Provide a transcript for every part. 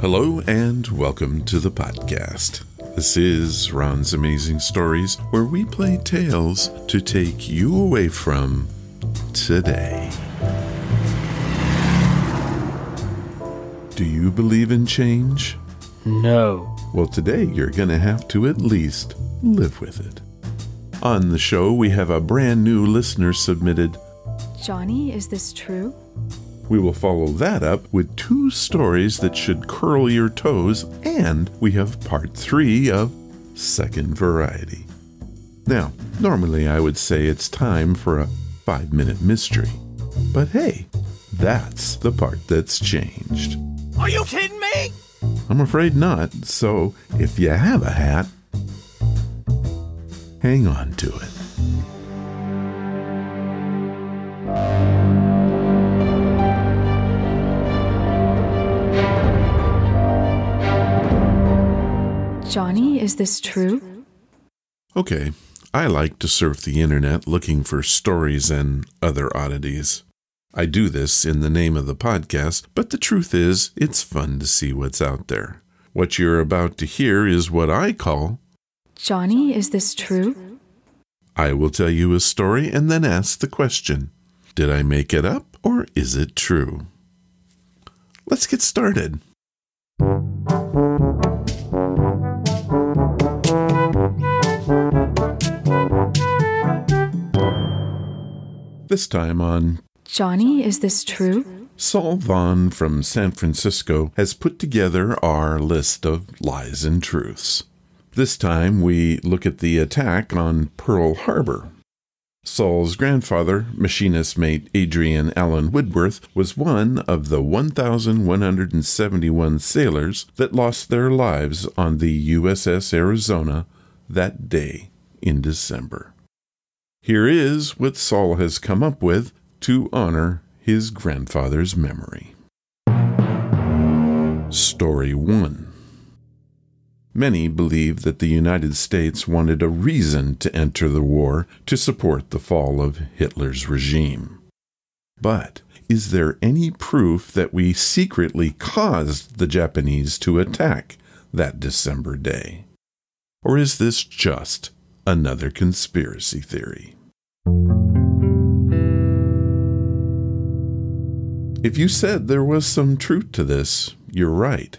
Hello and welcome to the podcast. This is Ron's Amazing Stories, where we play tales to take you away from today. Do you believe in change? No. Well, today you're going to have to at least live with it. On the show, we have a brand new listener submitted, Johnny, is this true? We will follow that up with 2 stories that should curl your toes, and we have part 3 of Second Variety. Now, normally I would say it's time for a 5-minute mystery, but hey, that's the part that's changed. Are you kidding me? I'm afraid not, so if you have a hat, hang on to it. Johnny, is this true? Okay, I like to surf the internet looking for stories and other oddities. I do this in the name of the podcast, but the truth is, it's fun to see what's out there. What you're about to hear is what I call, Johnny, is this true? I will tell you a story and then ask the question, did I make it up or is it true? Let's get started. This time on Johnny, is this true? Saul Vaughn from San Francisco has put together our list of lies and truths. This time we look at the attack on Pearl Harbor. Saul's grandfather, machinist mate Adrian Allen Woodworth, was one of the 1,171 sailors that lost their lives on the USS Arizona that day in December. Here is what Saul has come up with to honor his grandfather's memory. Story 1. Many believe that the United States wanted a reason to enter the war to support the fall of Hitler's regime. But is there any proof that we secretly caused the Japanese to attack that December day? Or is this just another conspiracy theory? If you said there was some truth to this, you're right.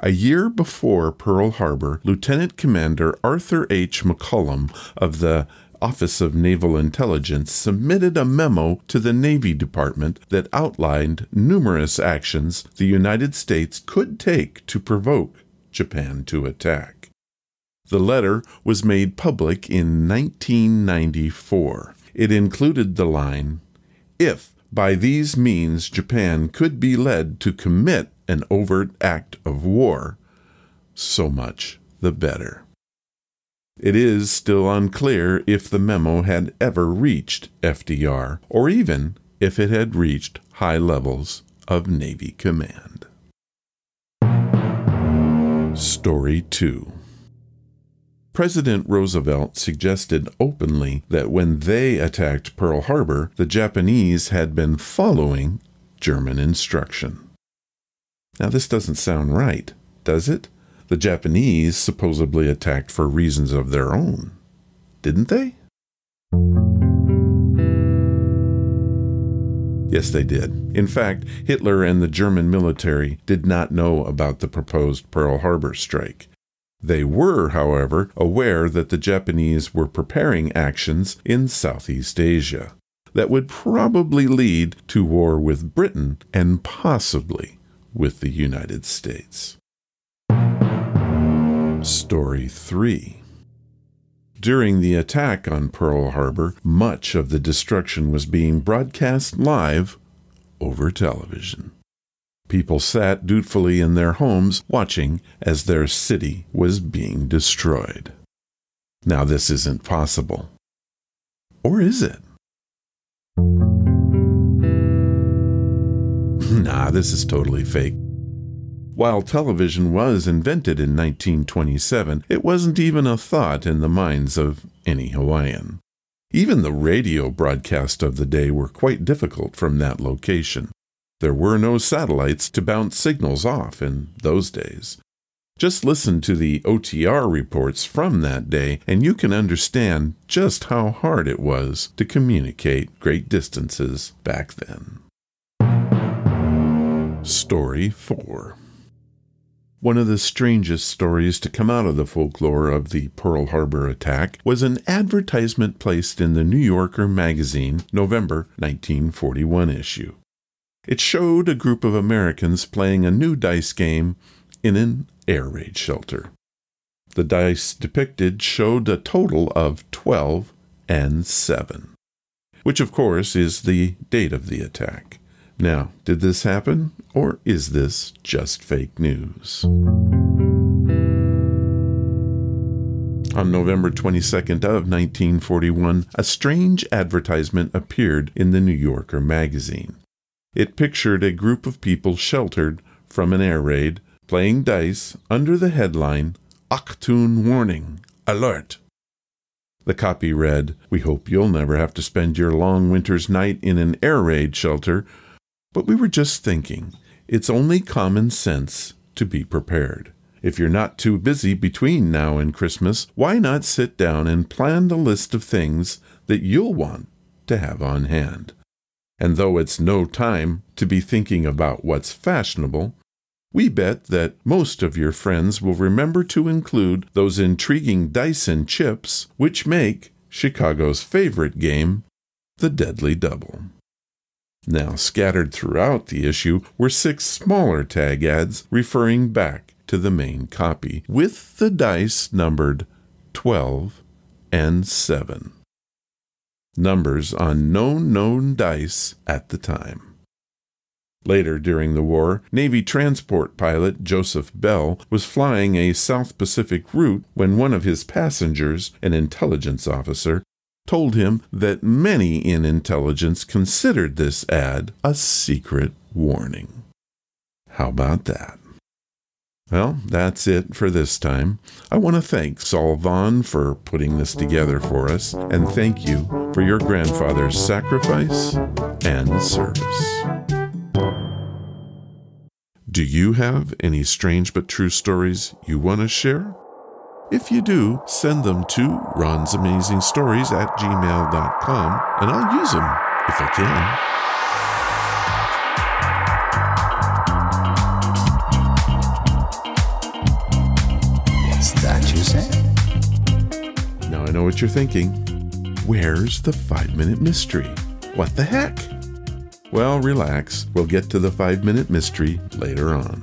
A year before Pearl Harbor, Lieutenant Commander Arthur H. McCollum of the Office of Naval Intelligence submitted a memo to the Navy Department that outlined numerous actions the United States could take to provoke Japan to attack. The letter was made public in 1994. It included the line, "If by these means Japan could be led to commit an overt act of war, so much the better." It is still unclear if the memo had ever reached FDR, or even if it had reached high levels of Navy command. Story 2. President Roosevelt suggested openly that when they attacked Pearl Harbor, the Japanese had been following German instruction. Now, this doesn't sound right, does it? The Japanese supposedly attacked for reasons of their own, didn't they? Yes, they did. In fact, Hitler and the German military did not know about the proposed Pearl Harbor strike. They were, however, aware that the Japanese were preparing actions in Southeast Asia that would probably lead to war with Britain and possibly with the United States. Story 3. During the attack on Pearl Harbor, much of the destruction was being broadcast live over television. People sat dutifully in their homes watching as their city was being destroyed. Now, this isn't possible. Or is it? Nah, this is totally fake. While television was invented in 1927, it wasn't even a thought in the minds of any Hawaiian. Even the radio broadcasts of the day were quite difficult from that location. There were no satellites to bounce signals off in those days. Just listen to the OTR reports from that day, and you can understand just how hard it was to communicate great distances back then. Story 4. One of the strangest stories to come out of the folklore of the Pearl Harbor attack was an advertisement placed in the New Yorker magazine November 1941 issue. It showed a group of Americans playing a new dice game in an air raid shelter. The dice depicted showed a total of 12 and 7, which of course is the date of the attack. Now, did this happen, or is this just fake news? On November 22nd of 1941, a strange advertisement appeared in the New Yorker magazine. It pictured a group of people sheltered from an air raid, playing dice under the headline, Achtung Warning, Alert. The copy read, "We hope you'll never have to spend your long winter's night in an air raid shelter, but we were just thinking, it's only common sense to be prepared. If you're not too busy between now and Christmas, why not sit down and plan the list of things that you'll want to have on hand? And though it's no time to be thinking about what's fashionable, we bet that most of your friends will remember to include those intriguing dice and chips which make Chicago's favorite game, the Deadly Double." Now, scattered throughout the issue were 6 smaller tag ads referring back to the main copy, with the dice numbered 12 and 7. Numbers on no known dice at the time. Later during the war, Navy transport pilot Joseph Bell was flying a South Pacific route when one of his passengers, an intelligence officer, told him that many in intelligence considered this ad a secret warning. How about that? Well, that's it for this time. I want to thank Saul Vaughn for putting this together for us, and thank you for your grandfather's sacrifice and service. Do you have any strange but true stories you want to share? If you do, send them to ronsamazingstories@gmail.com, and I'll use them if I can. What's that you say? Now I know what you're thinking. Where's the 5-minute mystery? What the heck? Well, relax. We'll get to the 5-minute mystery later on.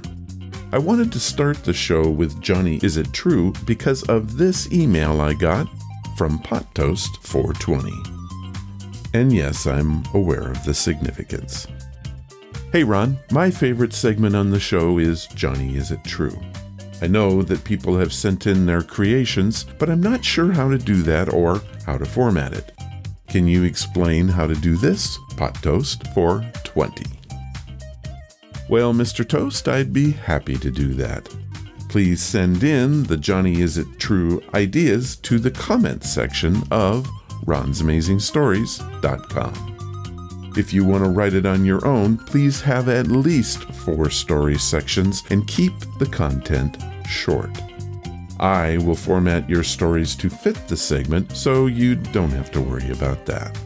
I wanted to start the show with Johnny Is It True because of this email I got from PotToast420. And yes, I'm aware of the significance. Hey Ron, my favorite segment on the show is Johnny Is It True. I know that people have sent in their creations, but I'm not sure how to do that or how to format it. Can you explain how to do this? PotToast420. Well, Mr. Toast, I'd be happy to do that. Please send in the Johnny Is It True ideas to the comments section of ronsamazingstories.com. If you want to write it on your own, please have at least 4 story sections and keep the content short. I will format your stories to fit the segment, so you don't have to worry about that.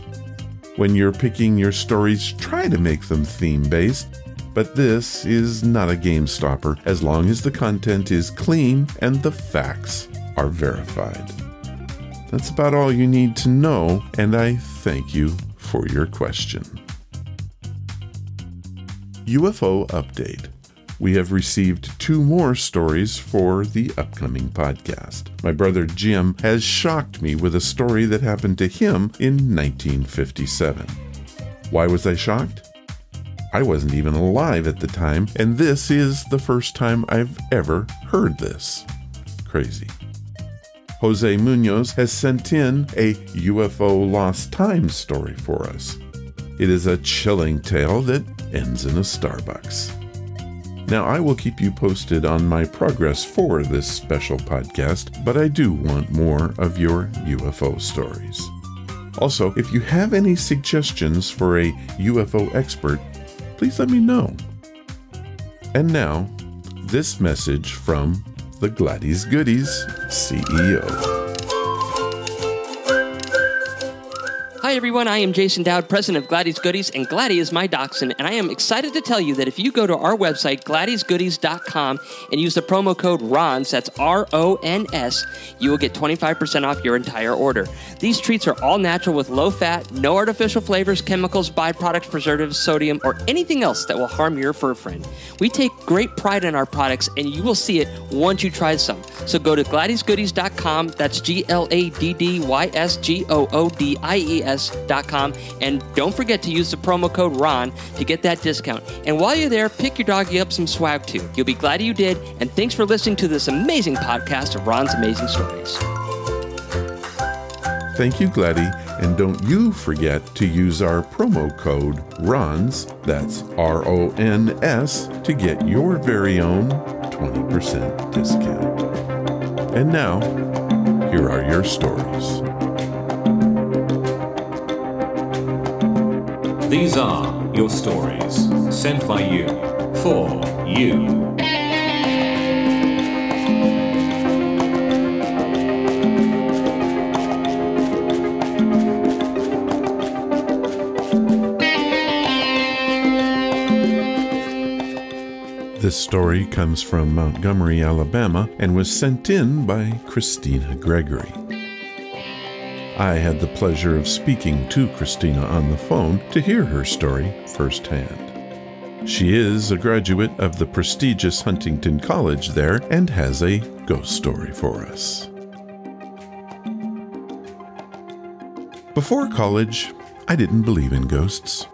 When you're picking your stories, try to make them theme-based, but this is not a game stopper as long as the content is clean and the facts are verified. That's about all you need to know, and I thank you for your question. UFO Update. We have received 2 more stories for the upcoming podcast. My brother Jim has shocked me with a story that happened to him in 1957. Why was I shocked? I wasn't even alive at the time, and this is the first time I've ever heard this. Crazy. Jose Munoz has sent in a UFO lost time story for us. It is a chilling tale that ends in a Starbucks. Now, I will keep you posted on my progress for this special podcast, but I do want more of your UFO stories. Also, if you have any suggestions for a UFO expert, please let me know. And now, this message from the Gladys Goodies CEO. Hi everyone, I am Jason Dowd, president of Gladys Goodies, and Gladys is my dachshund, and I am excited to tell you that if you go to our website, GladysGoodies.com, and use the promo code RONS, that's R-O-N-S, you will get 25% off your entire order. These treats are all natural with low fat, no artificial flavors, chemicals, byproducts, preservatives, sodium, or anything else that will harm your fur friend. We take great pride in our products, and you will see it once you try some. So go to GladysGoodies.com, that's GladysGoodies.com, and don't forget to use the promo code RON to get that discount. And while you're there, pick your doggy up some swag too. You'll be glad you did, and thanks for listening to this amazing podcast of Ron's Amazing Stories. Thank you, Gladys, and don't you forget to use our promo code RONS, that's R-O-N-S, to get your very own 20% discount. And now, here are your stories. These are your stories, sent by you, for you. This story comes from Montgomery, Alabama, and was sent in by Christina Gregory. I had the pleasure of speaking to Christina on the phone to hear her story firsthand. She is a graduate of the prestigious Huntingdon College there and has a ghost story for us. Before college, I didn't believe in ghosts.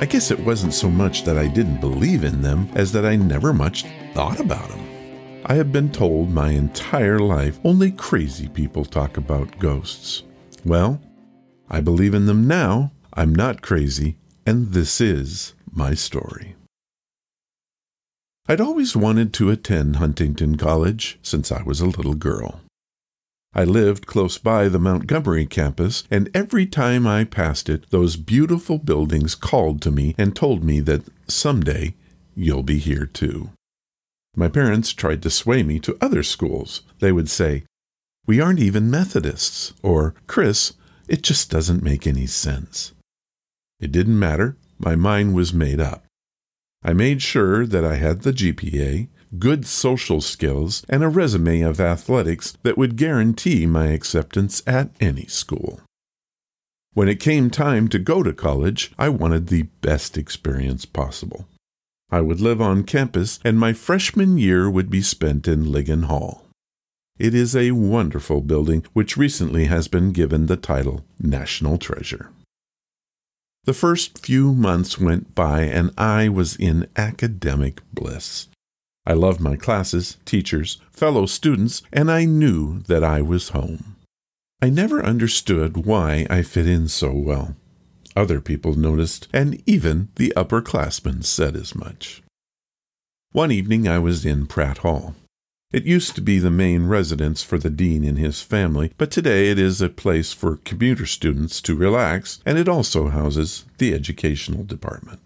I guess it wasn't so much that I didn't believe in them as that I never much thought about them. I have been told my entire life only crazy people talk about ghosts. Well, I believe in them now. I'm not crazy, and this is my story. I'd always wanted to attend Huntingdon College since I was a little girl. I lived close by the Montgomery campus, and every time I passed it, those beautiful buildings called to me and told me that someday you'll be here too. My parents tried to sway me to other schools. They would say, "We aren't even Methodists," or, "Chris, it just doesn't make any sense." It didn't matter. My mind was made up. I made sure that I had the GPA, good social skills, and a resume of athletics that would guarantee my acceptance at any school. When it came time to go to college, I wanted the best experience possible. I would live on campus, and my freshman year would be spent in Ligon Hall. It is a wonderful building which recently has been given the title National Treasure. The first few months went by, and I was in academic bliss. I loved my classes, teachers, fellow students, and I knew that I was home. I never understood why I fit in so well. Other people noticed, and even the upperclassmen said as much. One evening I was in Pratt Hall. It used to be the main residence for the dean and his family, but today it is a place for commuter students to relax, and it also houses the educational department.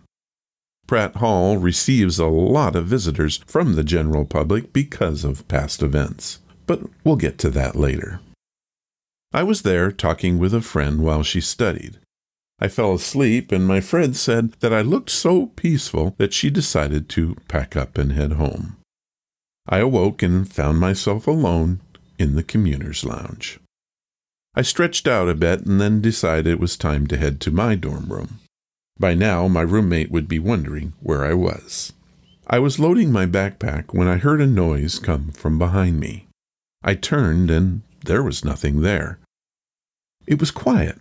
Pratt Hall receives a lot of visitors from the general public because of past events, but we'll get to that later. I was there talking with a friend while she studied. I fell asleep, and my friend said that I looked so peaceful that she decided to pack up and head home. I awoke and found myself alone in the commuter's lounge. I stretched out a bit and then decided it was time to head to my dorm room. By now, my roommate would be wondering where I was. I was loading my backpack when I heard a noise come from behind me. I turned, and there was nothing there. It was quiet.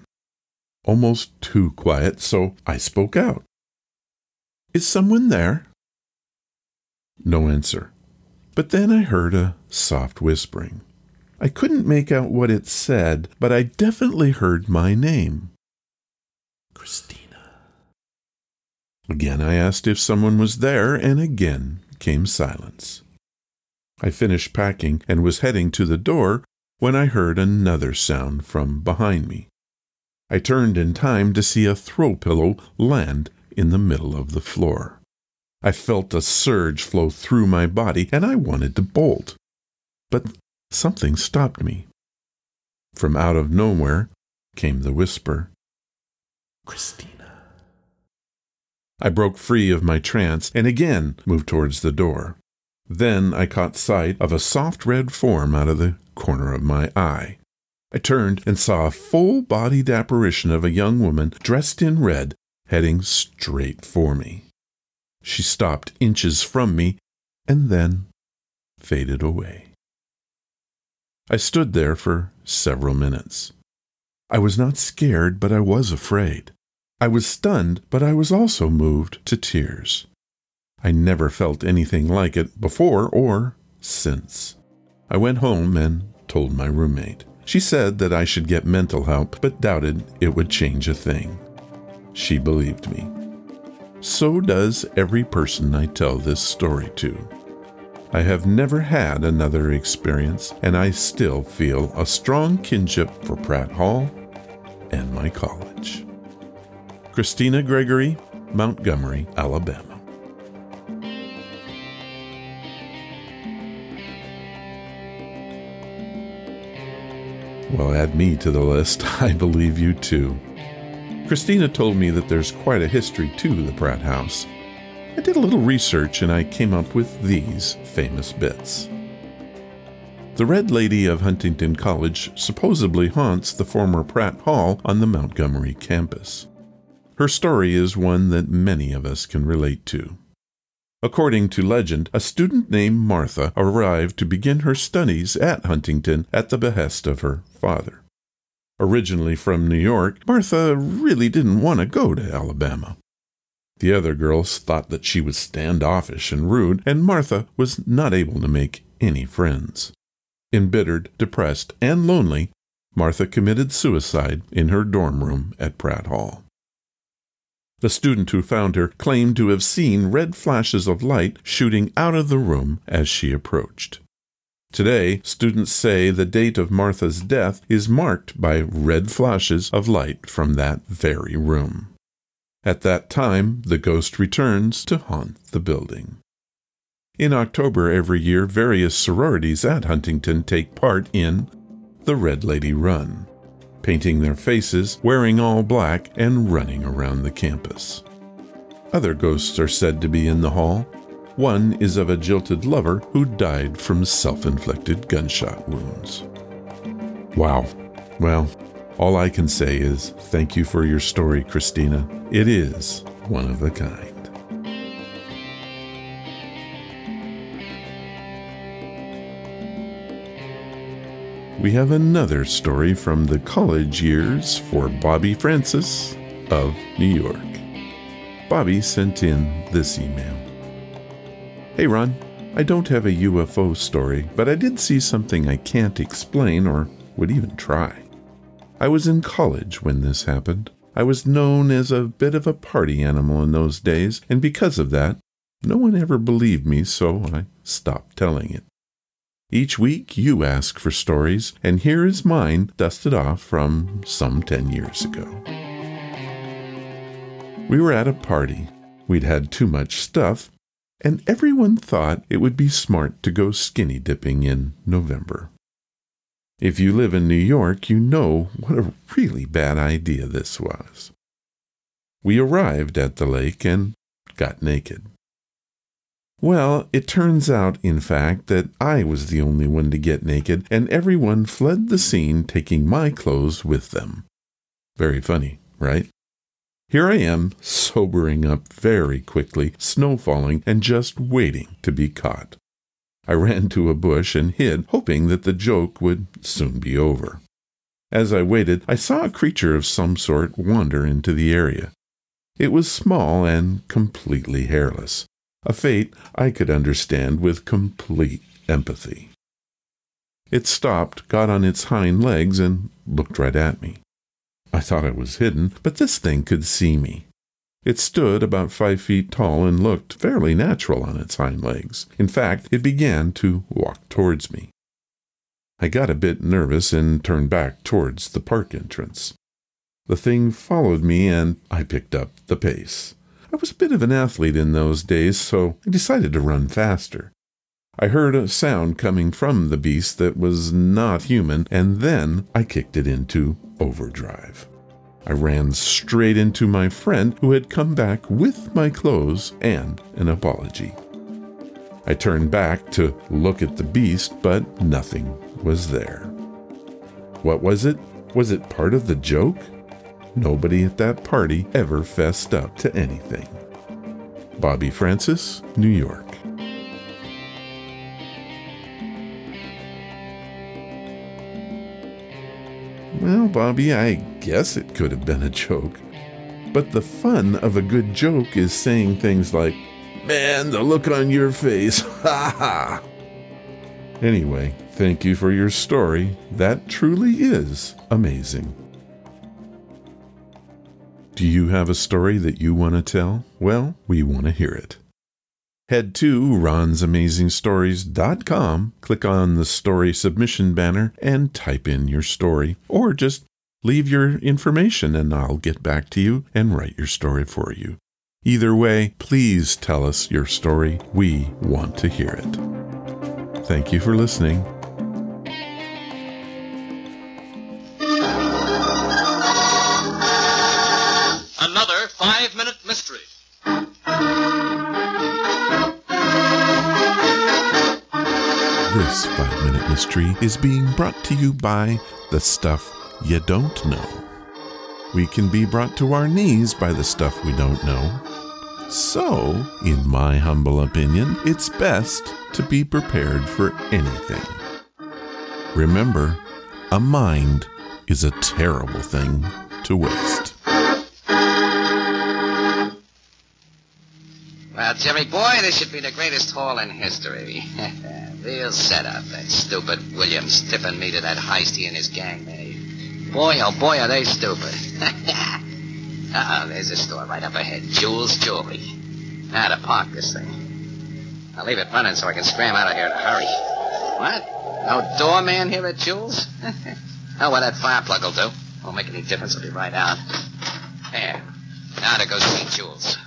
Almost too quiet, so I spoke out. "Is someone there?" No answer. But then I heard a soft whispering. I couldn't make out what it said, but I definitely heard my name. Christina. Again I asked if someone was there, and again came silence. I finished packing and was heading to the door when I heard another sound from behind me. I turned in time to see a throw pillow land in the middle of the floor. I felt a surge flow through my body, and I wanted to bolt. But something stopped me. From out of nowhere came the whisper, "Christina." I broke free of my trance and again moved towards the door. Then I caught sight of a soft red form out of the corner of my eye. I turned and saw a full-bodied apparition of a young woman dressed in red heading straight for me. She stopped inches from me and then faded away. I stood there for several minutes. I was not scared, but I was afraid. I was stunned, but I was also moved to tears. I never felt anything like it before or since. I went home and told my roommate. She said that I should get mental help, but doubted it would change a thing. She believed me. So does every person I tell this story to. I have never had another experience, and I still feel a strong kinship for Pratt Hall and my college. Christina Gregory, Montgomery, Alabama. Well, add me to the list. I believe you too. Christina told me that there's quite a history to the Pratt House. I did a little research and I came up with these famous bits. The Red Lady of Huntingdon College supposedly haunts the former Pratt Hall on the Montgomery campus. Her story is one that many of us can relate to. According to legend, a student named Martha arrived to begin her studies at Huntingdon at the behest of her father. Originally from New York, Martha really didn't want to go to Alabama. The other girls thought that she was standoffish and rude, and Martha was not able to make any friends. Embittered, depressed, and lonely, Martha committed suicide in her dorm room at Pratt Hall. The student who found her claimed to have seen red flashes of light shooting out of the room as she approached. Today, students say the date of Martha's death is marked by red flashes of light from that very room. At that time, the ghost returns to haunt the building. In October every year, various sororities at Huntingdon take part in the Red Lady Run, painting their faces, wearing all black, and running around the campus. Other ghosts are said to be in the hall. One is of a jilted lover who died from self-inflicted gunshot wounds. Wow. Well, all I can say is thank you for your story, Christina. It is one of a kind. We have another story from the college years for Bobby Francis of New York. Bobby sent in this email. Hey Ron, I don't have a UFO story, but I did see something I can't explain or would even try. I was in college when this happened. I was known as a bit of a party animal in those days, and because of that, no one ever believed me, so I stopped telling it. Each week you ask for stories, and here is mine dusted off from some 10 years ago. We were at a party. We'd had too much stuff, and everyone thought it would be smart to go skinny dipping in November. If you live in New York, you know what a really bad idea this was. We arrived at the lake and got naked. Well, it turns out, in fact, that I was the only one to get naked, and everyone fled the scene taking my clothes with them. Very funny, right? Here I am, sobering up very quickly, snow falling, and just waiting to be caught. I ran to a bush and hid, hoping that the joke would soon be over. As I waited, I saw a creature of some sort wander into the area. It was small and completely hairless, a fate I could understand with complete empathy. It stopped, got on its hind legs, and looked right at me. I thought I was hidden, but this thing could see me. It stood about 5 feet tall and looked fairly natural on its hind legs. In fact, it began to walk towards me. I got a bit nervous and turned back towards the park entrance. The thing followed me and I picked up the pace. I was a bit of an athlete in those days, so I decided to run faster. I heard a sound coming from the beast that was not human, and then I kicked it into overdrive. I ran straight into my friend who had come back with my clothes and an apology. I turned back to look at the beast, but nothing was there. What was it? Was it part of the joke? Nobody at that party ever fessed up to anything. Bobby Francis, New York. Well, Bobby, I guess it could have been a joke. But the fun of a good joke is saying things like, "Man, the look on your face, ha ha!" Anyway, thank you for your story. That truly is amazing. Do you have a story that you want to tell? Well, we want to hear it. Head to ronsamazingstories.com, click on the story submission banner, and type in your story. Or just leave your information and I'll get back to you and write your story for you. Either way, please tell us your story. We want to hear it. Thank you for listening. Another 5-minute mystery. This 5-minute mystery is being brought to you by The Stuff You Don't Know. We can be brought to our knees by the stuff we don't know. So, in my humble opinion, it's best to be prepared for anything. Remember, a mind is a terrible thing to waste. Well, Jerry boy, this should be the greatest haul in history. Real setup. That stupid Williams tipping me to that heist he and his gang made. Boy, oh boy, are they stupid. Uh-oh, there's a store right up ahead. Jules Jewelry. Now to park this thing. I'll leave it running so I can scram out of here in a hurry. What? No doorman here at Jules? Oh, well, that fire plug will do. Won't make any difference. I'll be right out. There. Now to go see Jules.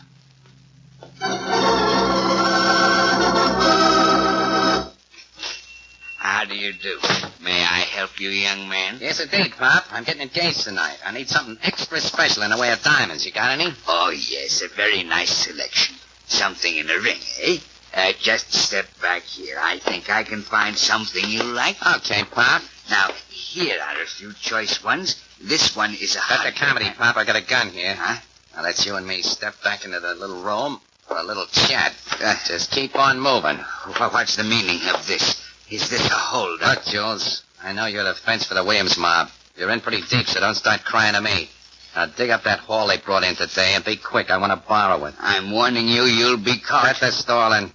How do you do? May I help you, young man? Yes, indeed, Pop. I'm getting engaged tonight. I need something extra special in the way of diamonds. You got any? Oh, yes, a very nice selection. Something in a ring, eh? Just step back here. I think I can find something you like. Okay, Pop. Now, here are a few choice ones. This one is a Cut the hard comedy, Pop. I got a gun here. Huh? Now, let's you and me step back into the little room for a little chat. Just keep on moving. What's the meaning of this? Is this a holdup? Look, Jules, I know you're the fence for the Williams mob. You're in pretty deep, so don't start crying to me. Now, dig up that haul they brought in today and be quick. I want to borrow it. I'm warning you, you'll be caught. Cut the stalling.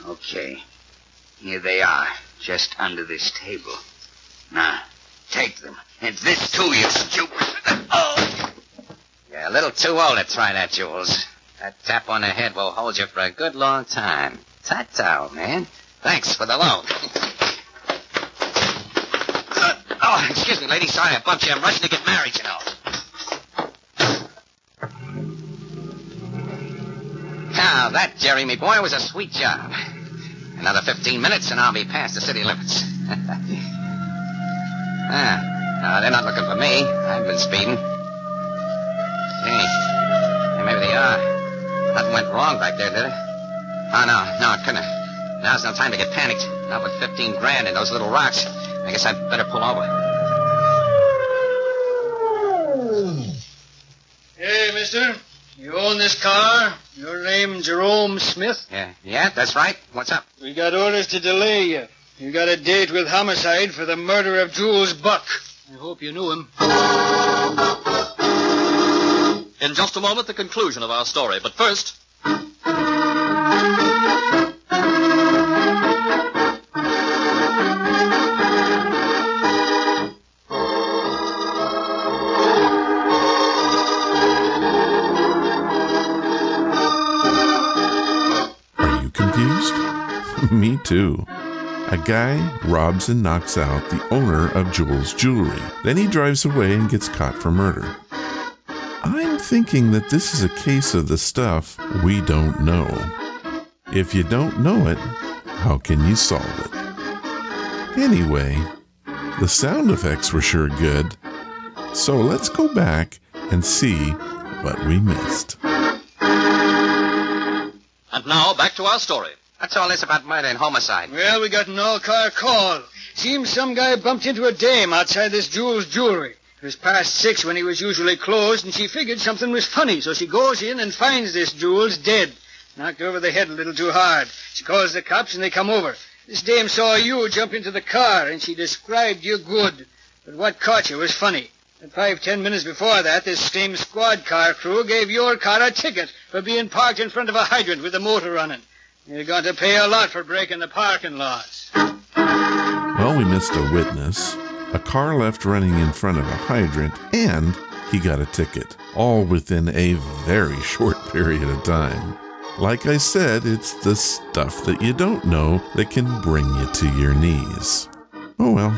Okay. Here they are, just under this table. Now, take them. And this too, you stupid. Oh! You're a little too old to try that, Jules. That tap on the head will hold you for a good long time. Ta-ta, man. Thanks for the loan. Oh, excuse me, lady. Sorry I bumped you. I'm rushing to get married, you know. Now, that, Jerry, me boy, was a sweet job. Another 15 minutes and I'll be past the city limits. They're not looking for me. I've been speeding. Hey, maybe they are. Nothing went wrong back there, did it? Oh, no, it couldn't have. Now's no time to get panicked. Not with 15 grand in those little rocks. I guess I'd better pull over. Hey, mister. You own this car? Your name Jerome Smith? Yeah, that's right. What's up? We got orders to delay you. You got a date with homicide for the murder of Jules Buck. I hope you knew him. In just a moment, the conclusion of our story. But first... Me too. A guy robs and knocks out the owner of Jules Jewelry. Then he drives away and gets caught for murder. I'm thinking that this is a case of the stuff we don't know. If you don't know it, how can you solve it? Anyway, the sound effects were sure good. So let's go back and see what we missed. And now, back to our story. What's all this about murder and homicide? Well, we got an all-car call. Seems some guy bumped into a dame outside this Jules jewelry. It was past 6 when he was usually closed, and she figured something was funny, so she goes in and finds this Jules dead. Knocked over the head a little too hard. She calls the cops, and they come over. This dame saw you jump into the car, and she described you good. But what caught you was funny. And 5-10 minutes before that, this same squad car crew gave your car a ticket for being parked in front of a hydrant with the motor running. You're going to pay a lot for breaking the parking laws. Well, we missed a witness, a car left running in front of a hydrant, and he got a ticket, all within a very short period of time. Like I said, it's the stuff that you don't know that can bring you to your knees. Oh well,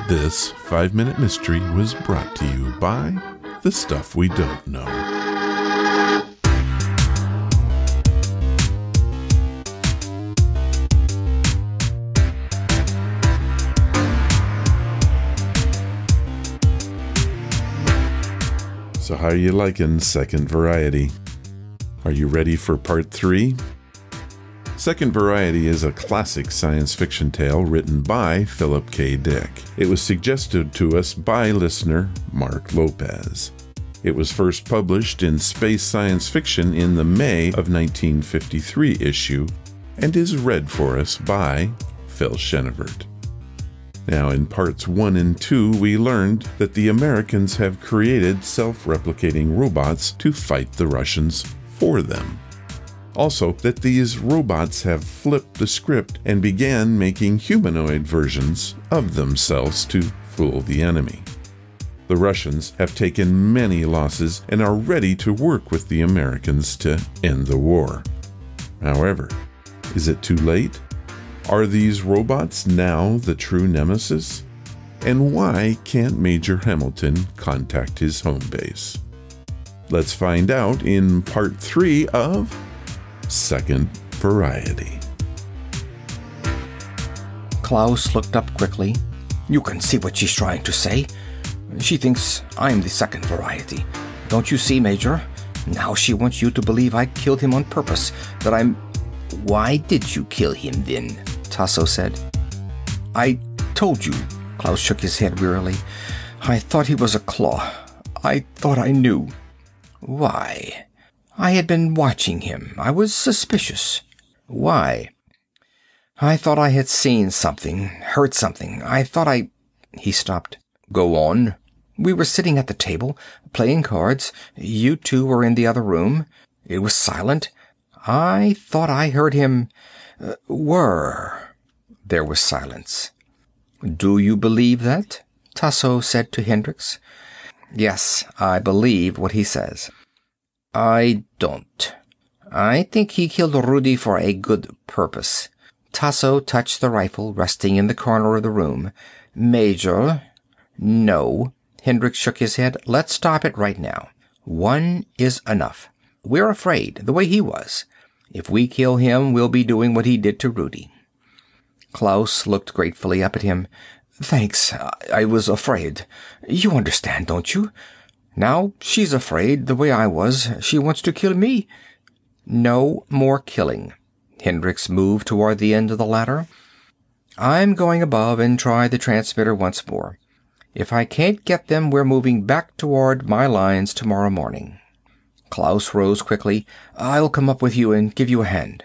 this 5-minute mystery was brought to you by The Stuff We Don't Know. So how are you liking Second Variety? Are you ready for part 3? Second Variety is a classic science fiction tale written by Philip K. Dick. It was suggested to us by listener Mark Lopez. It was first published in Space Science Fiction in the May of 1953 issue and is read for us by Phil Shenevert. Now, in parts 1 and 2, we learned that the Americans have created self-replicating robots to fight the Russians for them. Also, that these robots have flipped the script and began making humanoid versions of themselves to fool the enemy. The Russians have taken many losses and are ready to work with the Americans to end the war. However, is it too late? Are these robots now the true nemesis? And why can't Major Hamilton contact his home base? Let's find out in part 3 of Second Variety. Klaus looked up quickly. You can see what she's trying to say. She thinks I'm the Second Variety. Don't you see, Major? Now she wants you to believe I killed him on purpose, that I'm... Why did you kill him then? Tasso said. I told you. Klaus shook his head wearily. I thought he was a claw. I thought I knew. Why? I had been watching him. I was suspicious. Why? I thought I had seen something, heard something. I thought I... He stopped. Go on. We were sitting at the table, playing cards. You two were in the other room. It was silent. I thought I heard him... There was silence. Do you believe that? Tasso said to Hendricks. Yes, I believe what he says. I don't. I think he killed Rudy for a good purpose. Tasso touched the rifle resting in the corner of the room. Major... No. Hendricks shook his head. Let's stop it right now. One is enough. We're afraid, the way he was. If we kill him, we'll be doing what he did to Rudy. Klaus looked gratefully up at him. Thanks. I was afraid. You understand, don't you? Now she's afraid, the way I was. She wants to kill me. No more killing. Hendricks moved toward the end of the ladder. I'm going above and try the transmitter once more. If I can't get them, we're moving back toward my lines tomorrow morning. Klaus rose quickly. I'll come up with you and give you a hand.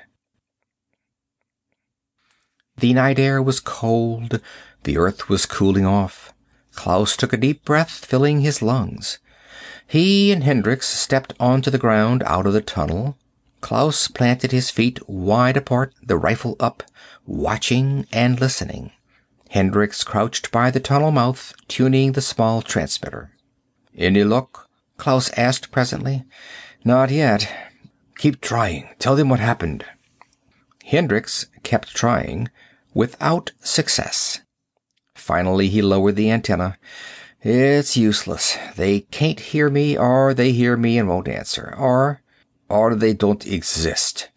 The night air was cold. The earth was cooling off. Klaus took a deep breath, filling his lungs. He and Hendricks stepped onto the ground out of the tunnel. Klaus planted his feet wide apart, the rifle up, watching and listening. Hendricks crouched by the tunnel mouth, tuning the small transmitter. Any luck? Klaus asked presently. Not yet. Keep trying. Tell them what happened. Hendricks kept trying, without success. Finally he lowered the antenna. It's useless. They can't hear me, or they hear me and won't answer, or they don't exist.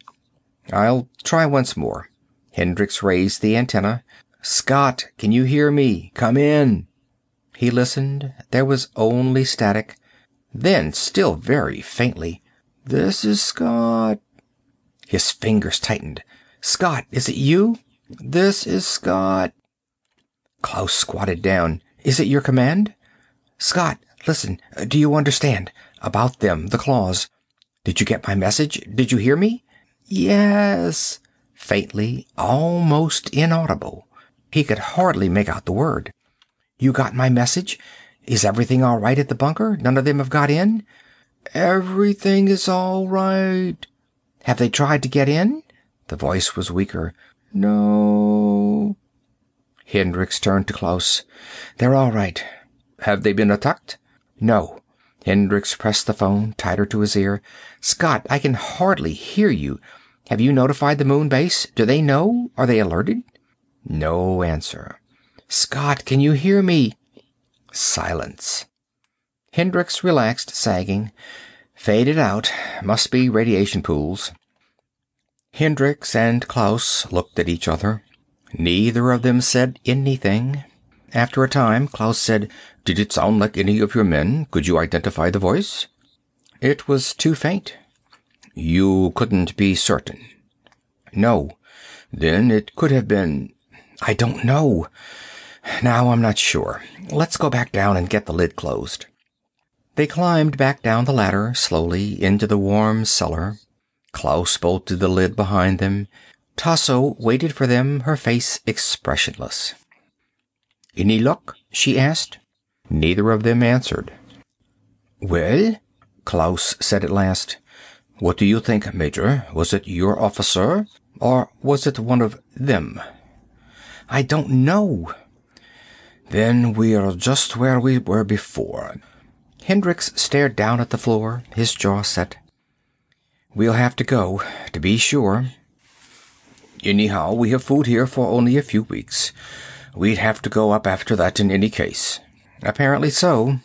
I'll try once more. Hendricks raised the antenna. Scott, can you hear me? Come in. He listened. There was only static. Then, still very faintly, "This is Scott." His fingers tightened. "Scott, is it you?" "This is Scott." Klaus squatted down. "Is it your command?" "Scott, listen. Do you understand? About them, the claws. Did you get my message? Did you hear me?" "Yes." Faintly, almost inaudible. He could hardly make out the word. "You got my message? Is everything all right at the bunker? None of them have got in?" "Everything is all right." "Have they tried to get in?" The voice was weaker. "No." Hendricks turned to Klaus. "They're all right." "Have they been attacked?" "No." Hendricks pressed the phone tighter to his ear. "Scott, I can hardly hear you. Have you notified the moon base? Do they know? Are they alerted?" No answer. "Scott, can you hear me?" Silence. Hendricks relaxed, sagging. "Faded out. Must be radiation pools." Hendricks and Klaus looked at each other. Neither of them said anything. After a time, Klaus said, "Did it sound like any of your men? Could you identify the voice?" "It was too faint." "You couldn't be certain?" "No." "Then it could have been—" "I don't know. Now I'm not sure. Let's go back down and get the lid closed." They climbed back down the ladder, slowly, into the warm cellar. Klaus bolted the lid behind them. Tasso waited for them, her face expressionless. "Any luck?" she asked. Neither of them answered. "Well?" Klaus said at last. "What do you think, Major? Was it your officer, or was it one of them?" "I don't know." "Then we're just where we were before." Hendricks stared down at the floor, his jaw set. "We'll have to go, to be sure. Anyhow, we have food here for only a few weeks. We'd have to go up after that in any case." "Apparently so."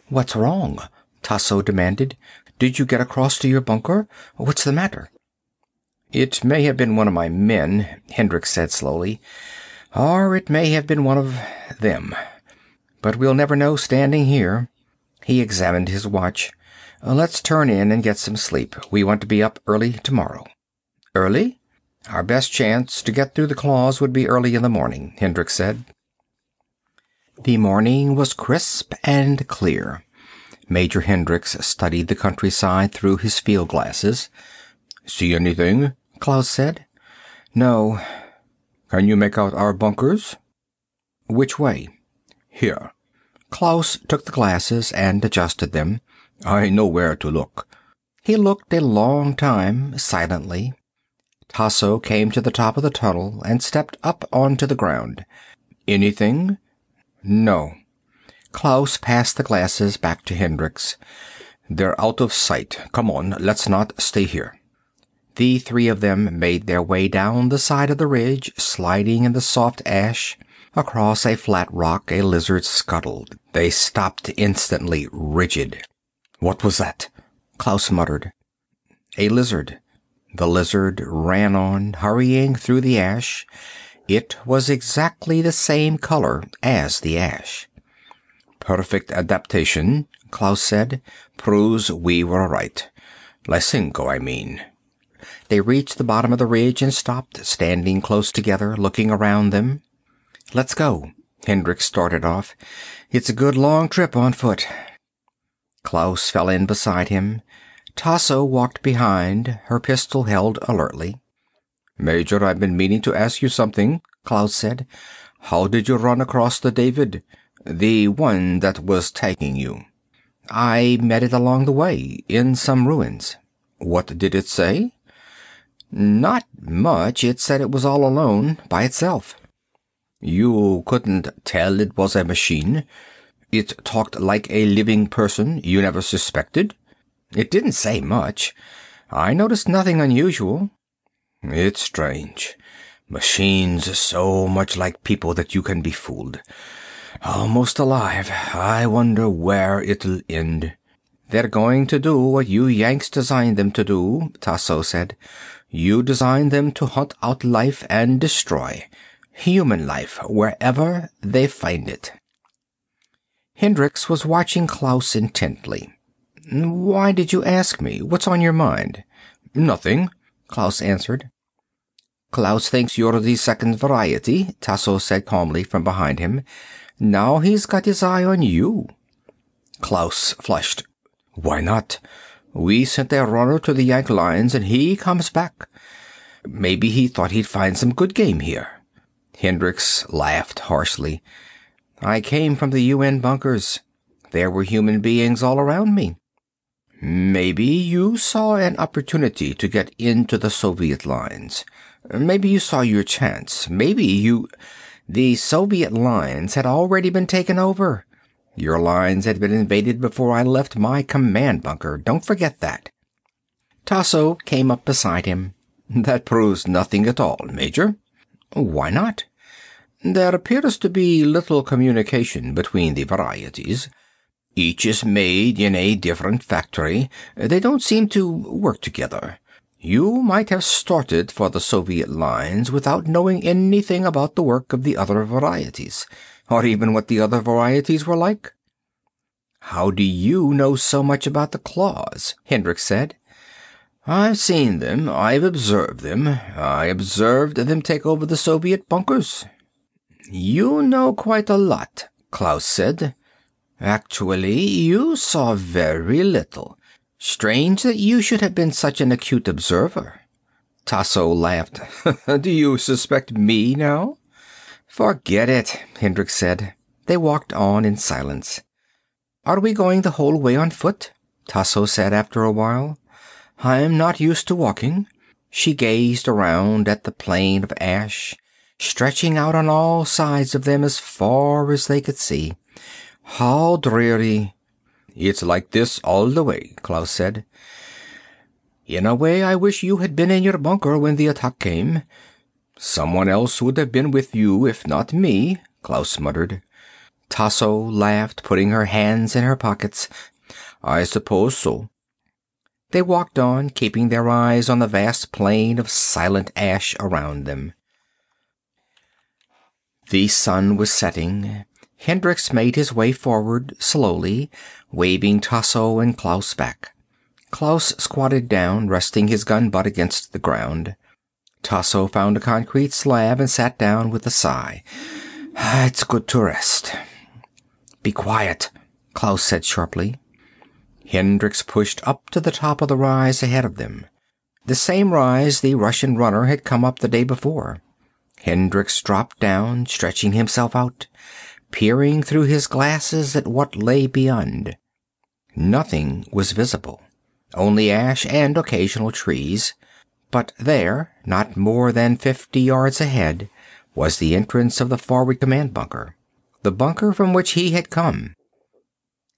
"What's wrong?" Tasso demanded. "Did you get across to your bunker? What's the matter?" "It may have been one of my men," Hendricks said slowly. "Or it may have been one of them. But we'll never know standing here." He examined his watch. "Let's turn in and get some sleep. We want to be up early tomorrow." "Early?" "Our best chance to get through the claws would be early in the morning," Hendricks said. The morning was crisp and clear. Major Hendricks studied the countryside through his field glasses. "See anything?" Klaus said. "No." "Can you make out our bunkers?" "Which way?" "Here." Klaus took the glasses and adjusted them. "I know where to look." He looked a long time, silently. Tasso came to the top of the tunnel and stepped up onto the ground. "Anything?" "No." Klaus passed the glasses back to Hendricks. "They're out of sight. Come on, let's not stay here." The three of them made their way down the side of the ridge, sliding in the soft ash. Across a flat rock a lizard scuttled. They stopped instantly, rigid. "What was that?" Klaus muttered. "A lizard." The lizard ran on, hurrying through the ash. It was exactly the same color as the ash. "Perfect adaptation," Klaus said. "Proves we were right. Lysenko, I mean." They reached the bottom of the ridge and stopped, standing close together, looking around them. "Let's go." Hendricks started off. "It's a good long trip on foot." Klaus fell in beside him. Tasso walked behind, her pistol held alertly. "Major, I've been meaning to ask you something," Klaus said. "How did you run across the David? The one that was tagging you." "I met it along the way, in some ruins." "What did it say?" "Not much. It said it was all alone, by itself." "You couldn't tell it was a machine? It talked like a living person you never suspected?" "It didn't say much. I noticed nothing unusual." "It's strange. Machines so much like people that you can be fooled. Almost alive. I wonder where it'll end. They're going to do what you Yanks designed them to do, Tasso said. You designed them to hunt out life and destroy. Human life, wherever they find it. Hendricks was watching Klaus intently. Why did you ask me? What's on your mind? Nothing, Klaus answered. Klaus thinks you're the second variety, Tasso said calmly from behind him. Now he's got his eye on you. Klaus flushed. Why not? We sent a runner to the Yank lines and he comes back. Maybe he thought he'd find some good game here. Hendricks laughed harshly. I came from the UN bunkers. There were human beings all around me. Maybe you saw an opportunity to get into the Soviet lines. Maybe you saw your chance. The Soviet lines had already been taken over. Your lines had been invaded before I left my command bunker. Don't forget that. Tasso came up beside him. That proves nothing at all, Major. Why not? There appears to be little communication between the varieties. Each is made in a different factory. They don't seem to work together. You might have started for the Soviet lines without knowing anything about the work of the other varieties, or even what the other varieties were like. How do you know so much about the claws? Hendricks said. I've seen them. I've observed them. I observed them take over the Soviet bunkers. You know quite a lot, Klaus said. Actually, you saw very little. Strange that you should have been such an acute observer. Tasso laughed. Do you suspect me now? Forget it, Hendricks said. They walked on in silence. Are we going the whole way on foot? Tasso said after a while. I'm not used to walking. She gazed around at the plain of ash, stretching out on all sides of them as far as they could see. How dreary. It's like this all the way, Klaus said. In a way, I wish you had been in your bunker when the attack came. Someone else would have been with you, if not me, Klaus muttered. Tasso laughed, putting her hands in her pockets. I suppose so. They walked on, keeping their eyes on the vast plain of silent ash around them. The sun was setting. Hendricks made his way forward slowly, waving Tasso and Klaus back. Klaus squatted down, resting his gun butt against the ground. Tasso found a concrete slab and sat down with a sigh. It's good to rest. Be quiet, Klaus said sharply. Hendricks pushed up to the top of the rise ahead of them. The same rise the Russian runner had come up the day before. Hendricks dropped down, stretching himself out, peering through his glasses at what lay beyond. Nothing was visible, only ash and occasional trees. But there, not more than 50 yards ahead, was the entrance of the forward command bunker, the bunker from which he had come.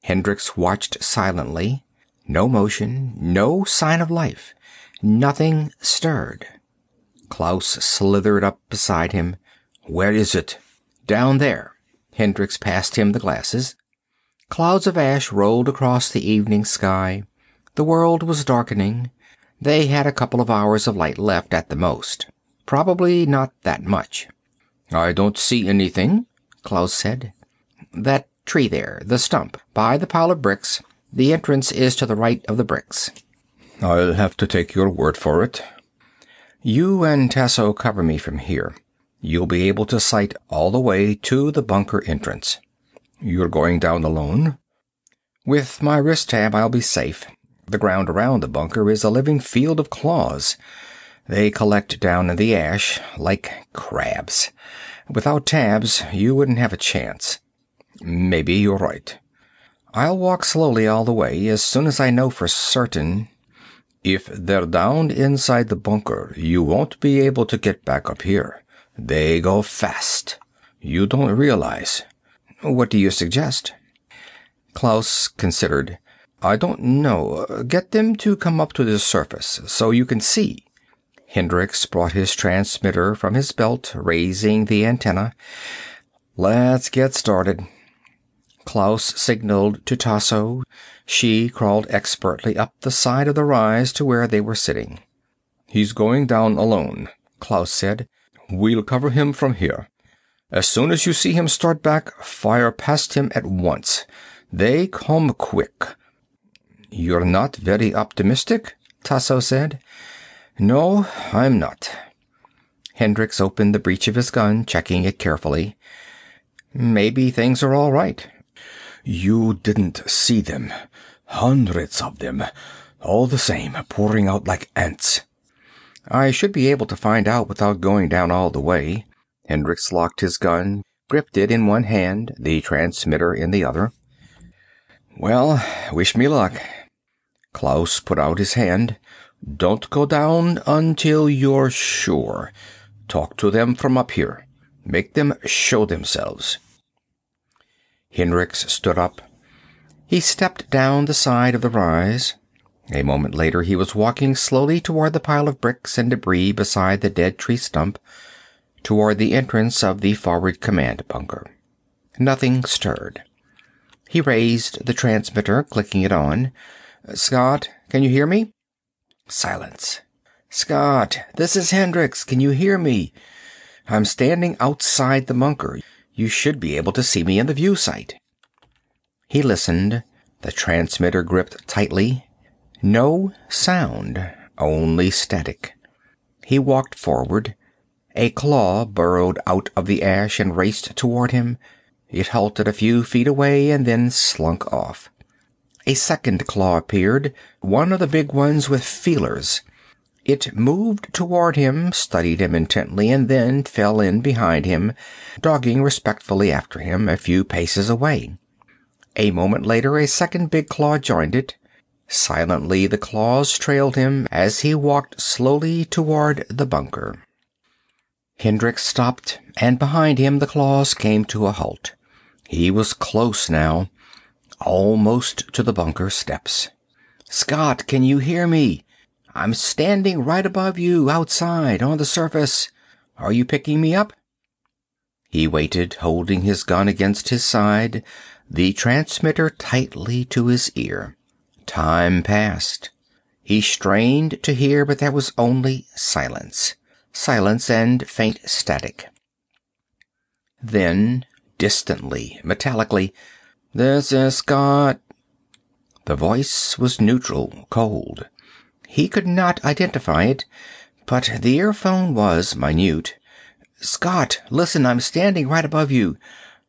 Hendricks watched silently. No motion, no sign of life. Nothing stirred. Klaus slithered up beside him. Where is it? Down there. Hendricks passed him the glasses. Clouds of ash rolled across the evening sky. The world was darkening. They had a couple of hours of light left at the most. Probably not that much. I don't see anything, Klaus said. That tree there, the stump, by the pile of bricks. The entrance is to the right of the bricks. I'll have to take your word for it. You and Tasso cover me from here. You'll be able to sight all the way to the bunker entrance. You're going down alone? With my wrist tab, I'll be safe. The ground around the bunker is a living field of claws. They collect down in the ash like crabs. Without tabs, you wouldn't have a chance. Maybe you're right. I'll walk slowly all the way as soon as I know for certain. If they're down inside the bunker, you won't be able to get back up here. They go fast. You don't realize. What do you suggest? Klaus considered. I don't know. Get them to come up to the surface so you can see. Hendricks brought his transmitter from his belt, raising the antenna. Let's get started. Klaus signaled to Tasso. She crawled expertly up the side of the rise to where they were sitting. "He's going down alone," Klaus said. "We'll cover him from here. As soon as you see him start back, fire past him at once. They come quick." "You're not very optimistic?" Tasso said. "No, I'm not." Hendricks opened the breech of his gun, checking it carefully. "Maybe things are all right." "You didn't see them. Hundreds of them. All the same, pouring out like ants." "I should be able to find out without going down all the way." Hendricks locked his gun, gripped it in one hand, the transmitter in the other. "Well, wish me luck." Klaus put out his hand. "Don't go down until you're sure. Talk to them from up here. Make them show themselves." Hendricks stood up. He stepped down the side of the rise. A moment later he was walking slowly toward the pile of bricks and debris beside the dead tree stump, toward the entrance of the forward command bunker. Nothing stirred. He raised the transmitter, clicking it on. "Scott, can you hear me?" Silence. "Scott, this is Hendricks. Can you hear me? I'm standing outside the bunker. You should be able to see me in the view sight." He listened, the transmitter gripped tightly. No sound, only static. He walked forward. A claw burrowed out of the ash and raced toward him. It halted a few feet away and then slunk off. A second claw appeared, one of the big ones with feelers. It moved toward him, studied him intently, and then fell in behind him, dogging respectfully after him a few paces away. A moment later a second big claw joined it. Silently the claws trailed him as he walked slowly toward the bunker. Hendricks stopped, and behind him the claws came to a halt. He was close now, almost to the bunker steps. "Scott, can you hear me? I'm standing right above you, outside, on the surface. Are you picking me up?" He waited, holding his gun against his side, the transmitter tightly to his ear. Time passed. He strained to hear, but there was only silence. Silence and faint static. Then, distantly, metallically, "This is Scott." The voice was neutral, cold. He could not identify it, but the earphone was minute. "Scott, listen, I'm standing right above you.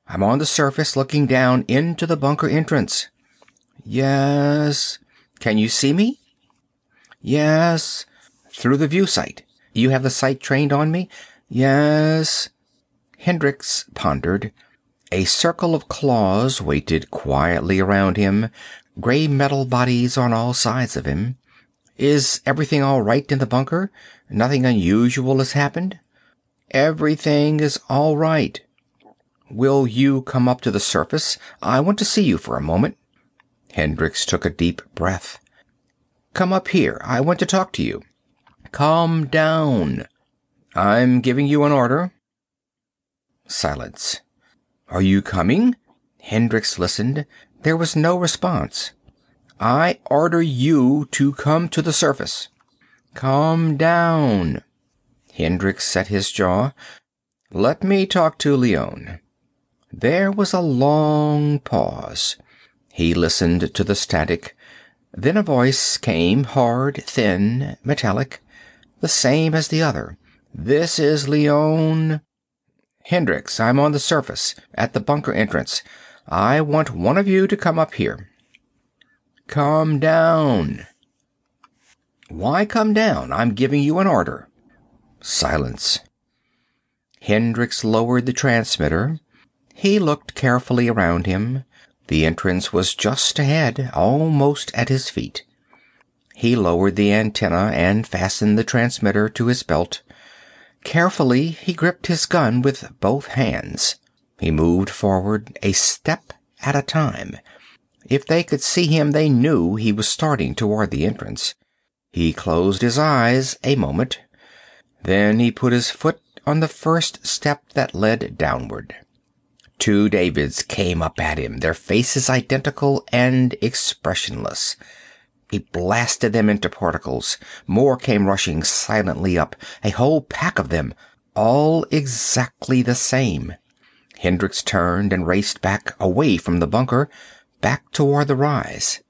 I'm on the surface looking down into the bunker entrance." "Yes." "Can you see me?" "Yes." "Through the view sight. You have the sight trained on me?" "Yes." Hendricks pondered. A circle of claws waited quietly around him, gray metal bodies on all sides of him. "Is everything all right in the bunker? Nothing unusual has happened?" "Everything is all right." "Will you come up to the surface? I want to see you for a moment." Hendricks took a deep breath. "Come up here. I want to talk to you." "Calm down." "I'm giving you an order." Silence. "Are you coming?" Hendricks listened. There was no response. "I order you to come to the surface." "Calm down." Hendricks set his jaw. "Let me talk to Leone." There was a long pause. He listened to the static. Then a voice came, hard, thin, metallic, the same as the other. "This is Leone." "Hendricks, I'm on the surface, at the bunker entrance. I want one of you to come up here." "Calm down." "Why come down? I'm giving you an order." Silence. Hendricks lowered the transmitter. He looked carefully around him. The entrance was just ahead, almost at his feet. He lowered the antenna and fastened the transmitter to his belt. Carefully, he gripped his gun with both hands. He moved forward, a step at a time. If they could see him, they knew he was starting toward the entrance. He closed his eyes a moment. Then he put his foot on the first step that led downward. Two Davids came up at him, their faces identical and expressionless. He blasted them into particles. More came rushing silently up, a whole pack of them, all exactly the same. Hendricks turned and raced back, away from the bunker, back toward the rise.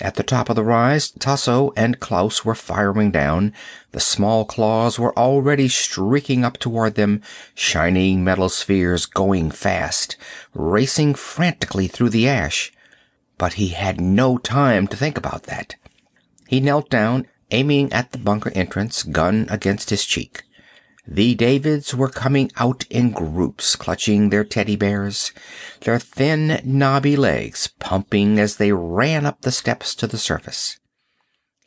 At the top of the rise, Tasso and Klaus were firing down. The small claws were already streaking up toward them, shining metal spheres going fast, racing frantically through the ash. But he had no time to think about that. He knelt down, aiming at the bunker entrance, gun against his cheek. The Davids were coming out in groups, clutching their teddy bears, their thin, knobby legs pumping as they ran up the steps to the surface.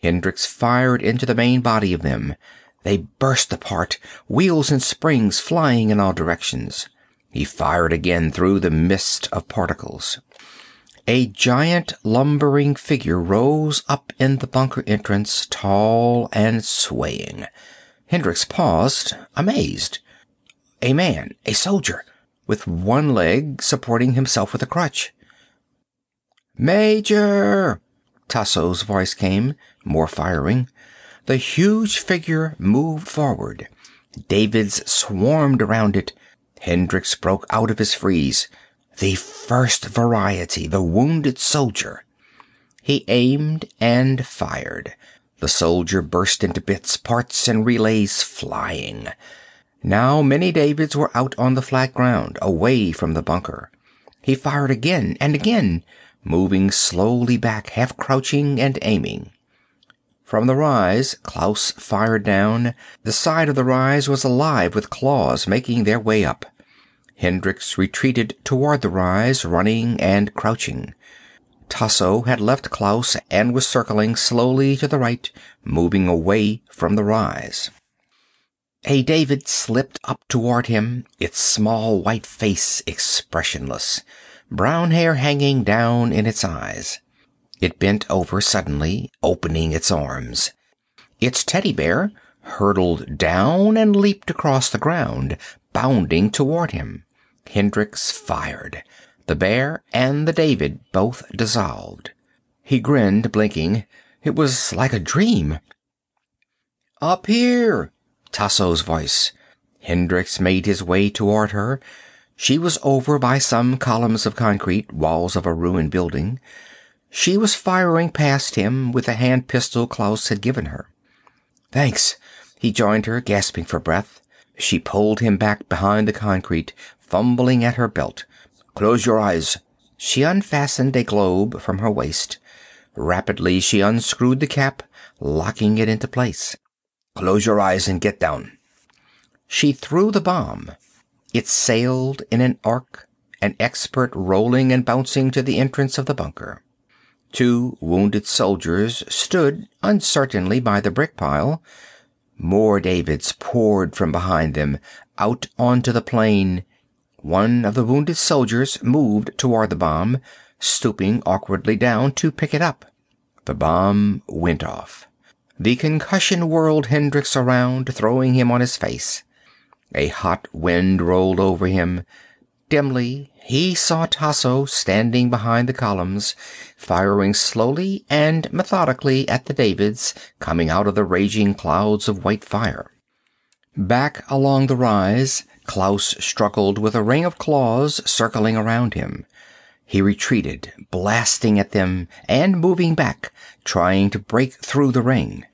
Hendricks fired into the main body of them. They burst apart, wheels and springs flying in all directions. He fired again through the mist of particles. A giant, lumbering figure rose up in the bunker entrance, tall and swaying. Hendricks paused, amazed. A man, a soldier, with one leg supporting himself with a crutch. "Major!" Tasso's voice came, more firing. The huge figure moved forward. Davids swarmed around it. Hendricks broke out of his freeze. The first variety, the wounded soldier. He aimed and fired. The soldier burst into bits, parts and relays flying. Now many Davids were out on the flat ground, away from the bunker. He fired again and again, moving slowly back, half crouching and aiming. From the rise, Klaus fired down. The side of the rise was alive with claws making their way up. Hendricks retreated toward the rise, running and crouching. Tasso had left Klaus and was circling slowly to the right, moving away from the rise. A David slipped up toward him, its small white face expressionless, brown hair hanging down in its eyes. It bent over suddenly, opening its arms. Its teddy bear hurtled down and leaped across the ground, bounding toward him. Hendricks fired. The bear and the David both dissolved. He grinned, blinking. It was like a dream. "Up here!" Tasso's voice. Hendricks made his way toward her. She was over by some columns of concrete, walls of a ruined building. She was firing past him with a hand pistol Klaus had given her. "Thanks." He joined her, gasping for breath. She pulled him back behind the concrete, fumbling at her belt. "Close your eyes." She unfastened a globe from her waist. Rapidly she unscrewed the cap, locking it into place. "Close your eyes and get down." She threw the bomb. It sailed in an arc, an expert rolling and bouncing to the entrance of the bunker. Two wounded soldiers stood uncertainly by the brick pile. More Davids poured from behind them, out onto the plain. One of the wounded soldiers moved toward the bomb, stooping awkwardly down to pick it up. The bomb went off. The concussion whirled Hendricks around, throwing him on his face. A hot wind rolled over him. Dimly, he saw Tasso standing behind the columns, firing slowly and methodically at the Davids coming out of the raging clouds of white fire. Back along the rise, Klaus struggled with a ring of claws circling around him. He retreated, blasting at them and moving back, trying to break through the ring.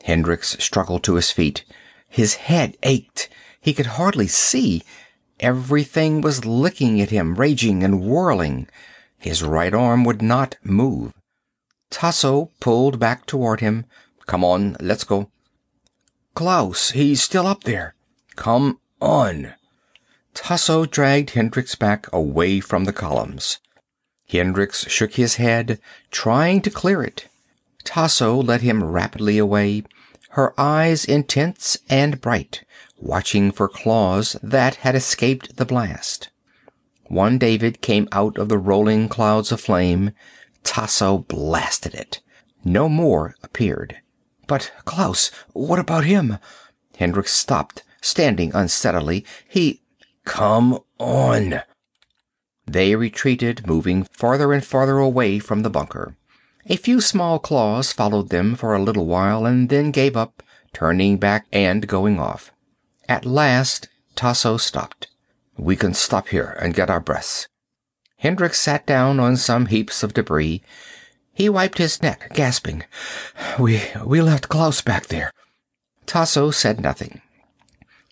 Hendricks struggled to his feet. His head ached. He could hardly see. Everything was licking at him, raging and whirling. His right arm would not move. Tasso pulled back toward him. "Come on, let's go." "Klaus, he's still up there." "Come on." Tasso dragged Hendricks back, away from the columns. Hendricks shook his head, trying to clear it. Tasso led him rapidly away, her eyes intense and bright, watching for claws that had escaped the blast. One David came out of the rolling clouds of flame. Tasso blasted it. No more appeared. "But Klaus, what about him?" Hendricks stopped, standing unsteadily. "He—" "Come on." They retreated, moving farther and farther away from the bunker. A few small claws followed them for a little while and then gave up, turning back and going off. At last, Tasso stopped. "We can stop here and get our breaths." Hendricks sat down on some heaps of debris. He wiped his neck, gasping. We left Klaus back there." Tasso said nothing.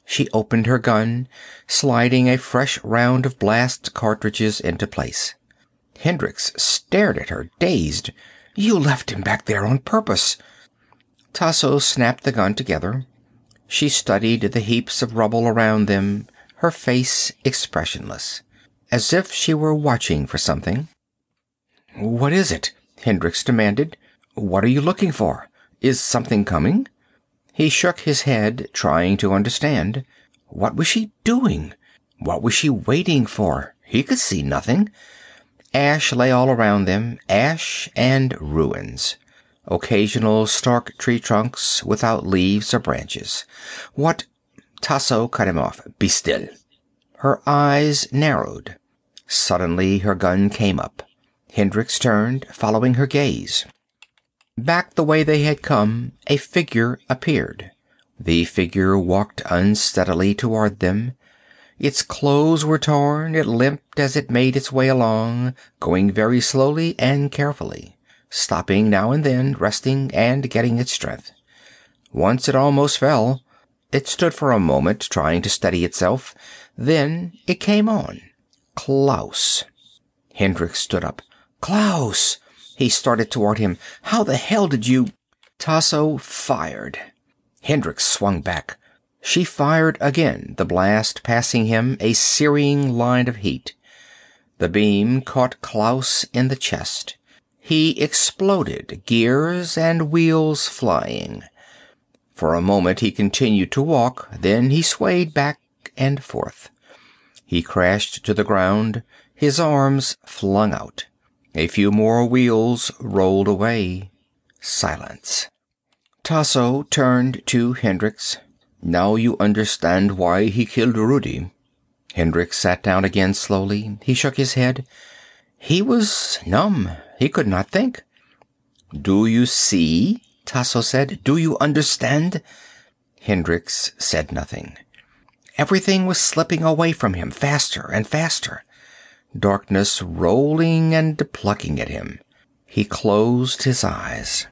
She opened her gun, sliding a fresh round of blast cartridges into place. Hendricks stared at her, dazed. "You left him back there on purpose." Tasso snapped the gun together. She studied the heaps of rubble around them, her face expressionless, as if she were watching for something. "What is it?" Hendricks demanded. "What are you looking for? Is something coming?" He shook his head, trying to understand. What was she doing? What was she waiting for? He could see nothing. Ash lay all around them, ash and ruins. Occasional stark tree trunks without leaves or branches. "What—" Tasso cut him off. "Be still." Her eyes narrowed. Suddenly her gun came up. Hendricks turned, following her gaze. Back the way they had come, a figure appeared. The figure walked unsteadily toward them. Its clothes were torn, it limped as it made its way along, going very slowly and carefully, stopping now and then, resting and getting its strength. Once it almost fell. It stood for a moment, trying to steady itself. Then it came on. Klaus. Hendricks stood up. "Klaus!" He started toward him. "How the hell did you—" Tasso fired. Hendricks swung back. She fired again, the blast passing him, a searing line of heat. The beam caught Klaus in the chest. He exploded, gears and wheels flying. For a moment he continued to walk, then he swayed back and forth. He crashed to the ground, his arms flung out. A few more wheels rolled away. Silence. Tasso turned to Hendricks. "Now you understand why he killed Rudy." Hendricks sat down again slowly. He shook his head. He was numb. He could not think. "Do you see?" Tasso said. "Do you understand?" Hendricks said nothing. Everything was slipping away from him, faster and faster. Darkness rolling and plucking at him. He closed his eyes.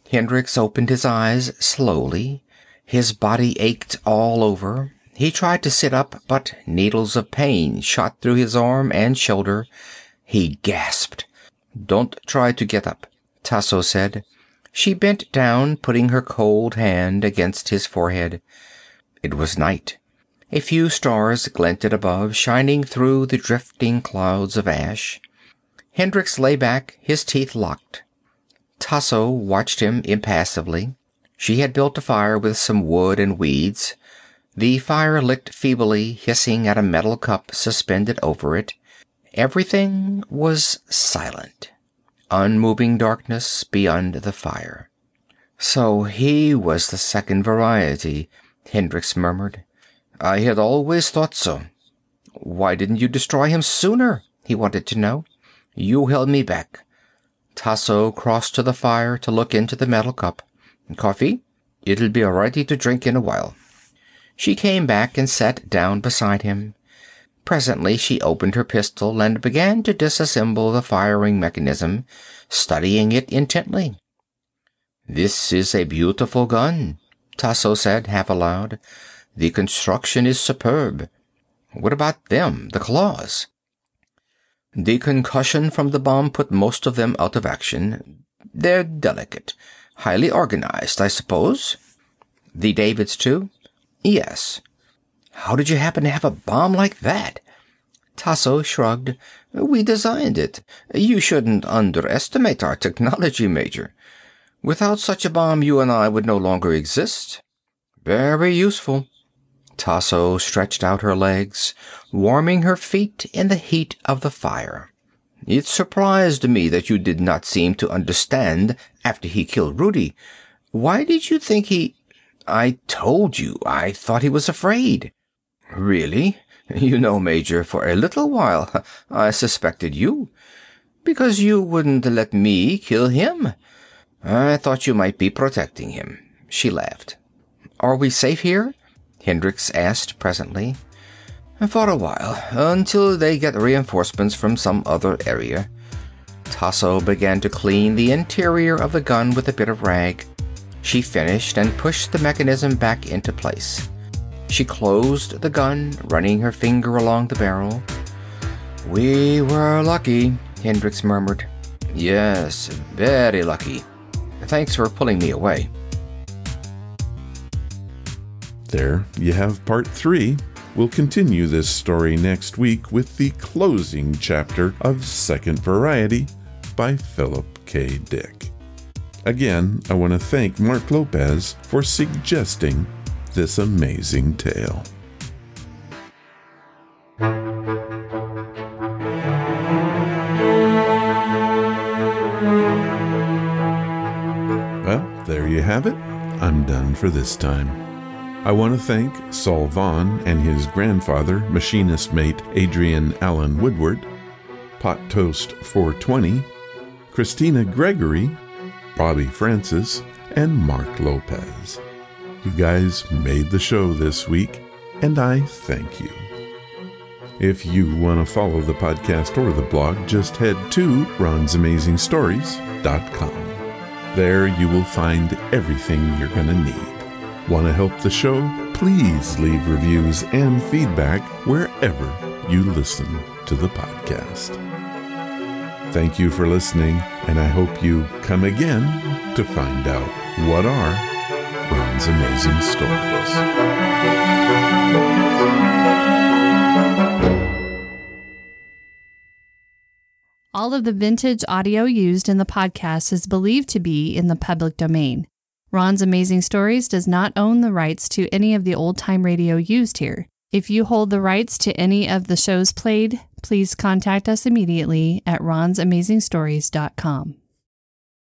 Hendricks opened his eyes slowly. His body ached all over. He tried to sit up, but needles of pain shot through his arm and shoulder. He gasped. "Don't try to get up," Tasso said. She bent down, putting her cold hand against his forehead. It was night. A few stars glinted above, shining through the drifting clouds of ash. Hendricks lay back, his teeth locked. Tasso watched him impassively. She had built a fire with some wood and weeds. The fire licked feebly, hissing at a metal cup suspended over it. Everything was silent. Unmoving darkness beyond the fire. "So he was the second variety," Hendricks murmured. "I had always thought so." "Why didn't you destroy him sooner?" he wanted to know. "You held me back." Tasso crossed to the fire to look into the metal cup. "Coffee? It'll be ready to drink in a while." She came back and sat down beside him. Presently she opened her pistol and began to disassemble the firing mechanism, studying it intently. "This is a beautiful gun," Tasso said, half aloud. "The construction is superb." "What about them, the claws?" "The concussion from the bomb put most of them out of action. They're delicate. Highly organized, I suppose." "The Davids, too?" "Yes." "How did you happen to have a bomb like that?" Tasso shrugged. "We designed it. You shouldn't underestimate our technology, Major. Without such a bomb, you and I would no longer exist." "Very useful." Tasso stretched out her legs, warming her feet in the heat of the fire. "It surprised me that you did not seem to understand after he killed Rudy. Why did you think he—" "I told you I thought he was afraid." "Really? You know, Major, for a little while I suspected you, because you wouldn't let me kill him. I thought you might be protecting him." She laughed. "Are we safe here?" Hendricks asked presently. "For a while, until they get reinforcements from some other area." Tasso began to clean the interior of the gun with a bit of rag. She finished and pushed the mechanism back into place. She closed the gun, running her finger along the barrel. "We were lucky," Hendricks murmured. "Yes, very lucky. Thanks for pulling me away." There you have part 3. We'll continue this story next week with the closing chapter of Second Variety by Philip K. Dick. Again, I want to thank Mark Lopez for suggesting this amazing tale. Well, there you have it. I'm done for this time. I want to thank Saul Vaughn and his grandfather, machinist mate Adrian Allen Woodward, Pot Toast 420, Christina Gregory, Bobby Francis, and Mark Lopez. You guys made the show this week, and I thank you. If you want to follow the podcast or the blog, just head to ronsamazingstories.com. There you will find everything you're going to need. Want to help the show? Please leave reviews and feedback wherever you listen to the podcast. Thank you for listening, and I hope you come again to find out what are Ron's Amazing Stories. All of the vintage audio used in the podcast is believed to be in the public domain. Ron's Amazing Stories does not own the rights to any of the old-time radio used here. If you hold the rights to any of the shows played, please contact us immediately at ronsamazingstories.com.